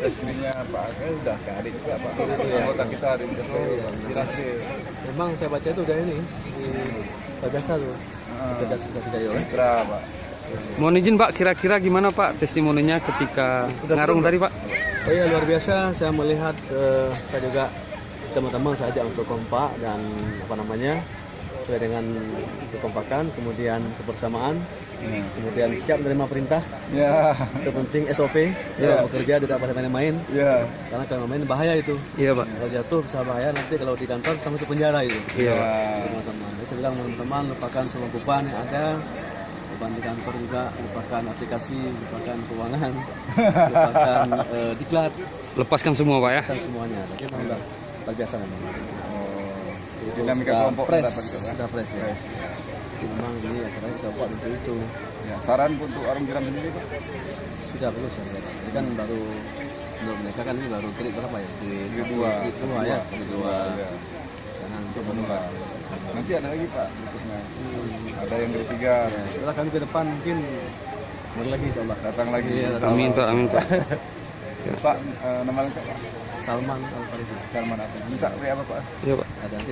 industrinya Pak Akil udah ke adik juga Pak. Anggota kita di industri Sirasri. Memang saya baca itu udah ini udah biasa tuh. Udah gayo. Mitra Pak. Mohon izin Pak, kira-kira gimana Pak testimoninya ketika ngarung tadi Pak? Oh iya, luar biasa. Saya melihat saya juga teman-teman saya ajak untuk kompak dan sesuai dengan kekompakan, kemudian kebersamaan, kemudian siap menerima perintah. Ya. Itu penting SOP. Kalau bekerja tidak pada main-main. Ya. Karena kalau main bahaya itu. Iya Pak. Kalau jatuh bisa bahaya, nanti kalau di kantor sampai ke penjara itu. Iya Pak. Teman-teman. Jadi saya bilang teman-teman lupakan semua beban yang ada. Beban di kantor juga, lupakan aplikasi, lupakan keuangan, lupakan diklat, Lepaskan semua Pak ya. lupakan semuanya. Tapi memang udah terbiasa memang. Itu Dinamika sudah kelompok press, dapat juga, Pak. sudah press ya. Memang ini acaranya kita buat untuk itu. Ya, saran untuk warung tiram sendiri Pak. Sudah bagus ya. Ini kan baru menurut mereka kan ini baru grade berapa ya? Grade dua. Dua ya. Grade dua. Ya. Sana untuk Pemula. Nanti ada lagi Pak berikutnya. Ada yang dari tiga. Setelah kami ke depan mungkin kembali lagi insya Allah. Datang lagi. Iya, datang. Amin Pak, amin Pak. Pak, nama lengkap Pak? Salman Al Farisi. Salman apa? Minta WA Pak. Iya Pak. Ada nanti